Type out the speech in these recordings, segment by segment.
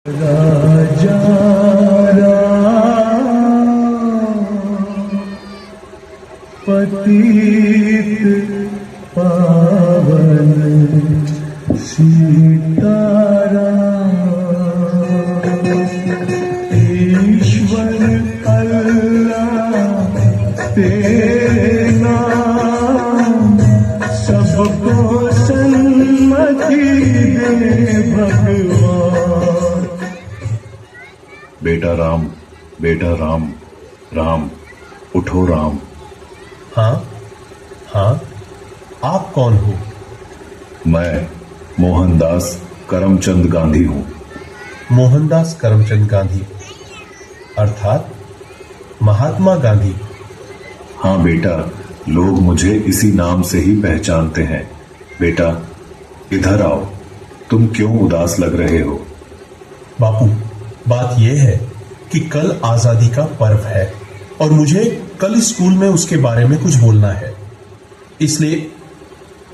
राजा पतित पावन सीताराम ईश्वर अल्लाह तेरे नाम सबको सन्मति दे भगवान। बेटा राम, बेटा राम, राम उठो राम। हाँ हाँ, आप कौन हो? मैं मोहनदास करमचंद गांधी हूँ। मोहनदास करमचंद गांधी अर्थात महात्मा गांधी? हाँ बेटा, लोग मुझे इसी नाम से ही पहचानते हैं। बेटा इधर आओ, तुम क्यों उदास लग रहे हो? बापू, बात यह है कि कल आजादी का पर्व है और मुझे कल स्कूल में उसके बारे में कुछ बोलना है, इसलिए।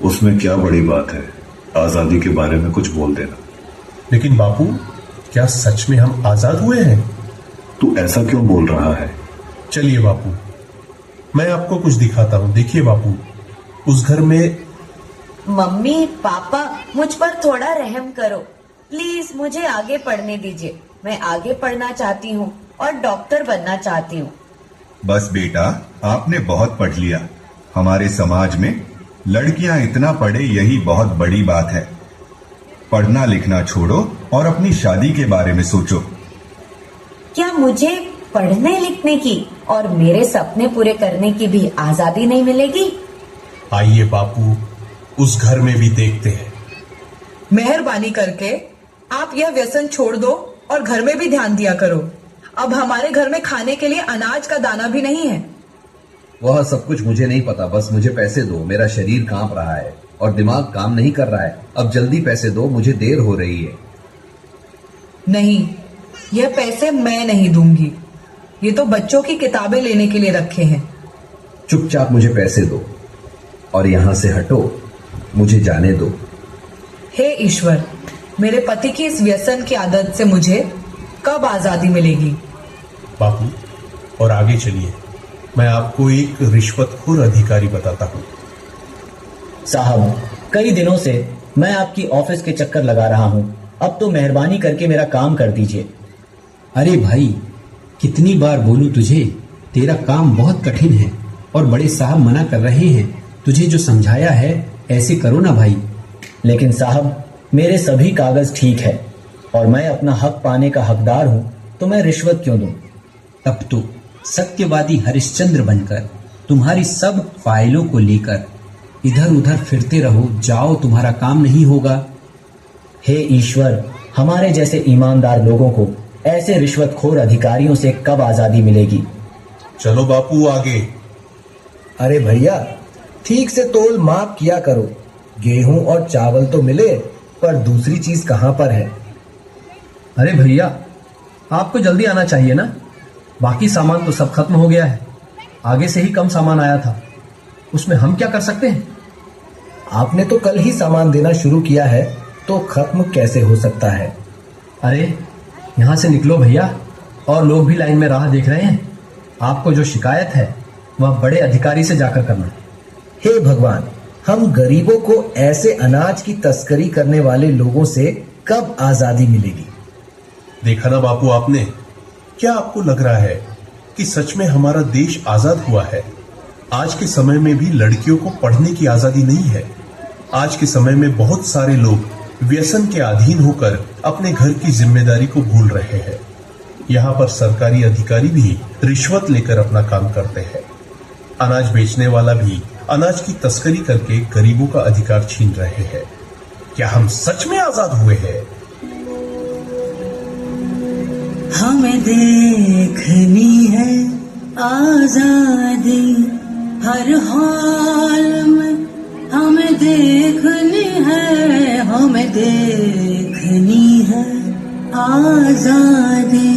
उसमें क्या बड़ी बात है, आजादी के बारे में कुछ बोल देना। लेकिन बापू, क्या सच में हम आजाद हुए हैं? तू ऐसा क्यों बोल रहा है? चलिए बापू, मैं आपको कुछ दिखाता हूं। देखिए बापू, उस घर में। मम्मी पापा, मुझ पर थोड़ा रहम करो प्लीज, मुझे आगे पढ़ने दीजिए। मैं आगे पढ़ना चाहती हूँ और डॉक्टर बनना चाहती हूँ। बस बेटा, आपने बहुत पढ़ लिया। हमारे समाज में लड़कियां इतना पढ़े यही बहुत बड़ी बात है। पढ़ना लिखना छोड़ो और अपनी शादी के बारे में सोचो। क्या मुझे पढ़ने लिखने की और मेरे सपने पूरे करने की भी आजादी नहीं मिलेगी? आइए बापू, उस घर में भी देखते हैं। मेहरबानी करके आप यह व्यसन छोड़ दो और घर में भी ध्यान दिया करो। अब हमारे घर में खाने के लिए अनाज का दाना भी नहीं है। वह सब कुछ मुझे नहीं पता, बस मुझे पैसे दो। मेरा शरीर कांप रहा है और दिमाग काम नहीं कर रहा है। अब जल्दी पैसे दो, मुझे देर हो रही है। नहीं, यह पैसे मैं नहीं दूंगी। ये तो बच्चों की किताबें लेने के लिए रखे हैं। चुपचाप मुझे पैसे दो और यहाँ से हटो, मुझे जाने दो। हे ईश्वर, मेरे पति की इस व्यसन की आदत से मुझे कब आजादी मिलेगी? बापू, और आगे चलिए, मैं आपको एक रिश्वतखोर अधिकारी बताता हूँ। साहब, कई दिनों से मैं आपकी ऑफिस के चक्कर लगा रहा हूँ। अब तो मेहरबानी करके मेरा काम कर दीजिए। अरे भाई, कितनी बार बोलूं तुझे, तेरा काम बहुत कठिन है और बड़े साहब मना कर रहे हैं। तुझे जो समझाया है ऐसे करो ना भाई। लेकिन साहब, मेरे सभी कागज ठीक है और मैं अपना हक पाने का हकदार हूँ, तो मैं रिश्वत क्यों दूं? तब तो सत्यवादी हरिश्चंद्र बनकर तुम्हारी सब फाइलों को लेकर इधर उधर फिरते रहो, जाओ, तुम्हारा काम नहीं होगा। हे ईश्वर, हमारे जैसे ईमानदार लोगों को ऐसे रिश्वतखोर अधिकारियों से कब आजादी मिलेगी? चलो बापू आगे। अरे भैया, ठीक से तोल माप किया करो। गेहूं और चावल तो मिले, पर दूसरी चीज कहां पर है? अरे भैया, आपको जल्दी आना चाहिए ना। बाकी सामान तो सब खत्म हो गया है। आगे से ही कम सामान आया था, उसमें हम क्या कर सकते हैं? आपने तो कल ही सामान देना शुरू किया है, तो खत्म कैसे हो सकता है? अरे यहाँ से निकलो भैया, और लोग भी लाइन में राह देख रहे हैं। आपको जो शिकायत है वह बड़े अधिकारी से जाकर करना। हे भगवान, हम गरीबों को ऐसे अनाज की तस्करी करने वाले लोगों से कब आजादी मिलेगी? देखा ना बापू आपने, क्या आपको लग रहा है कि सच में हमारा देश आजाद हुआ है? आज के समय में भी लड़कियों को पढ़ने की आजादी नहीं है। आज के समय में बहुत सारे लोग व्यसन के अधीन होकर अपने घर की जिम्मेदारी को भूल रहे हैं। यहाँ पर सरकारी अधिकारी भी रिश्वत लेकर अपना काम करते हैं। अनाज बेचने वाला भी अनाज की तस्करी करके गरीबों का अधिकार छीन रहे हैं। क्या हम सच में आजाद हुए हैं? हमें देखनी है आजादी हर हाल में। हमें देखनी है, हमें देखनी है आजादी।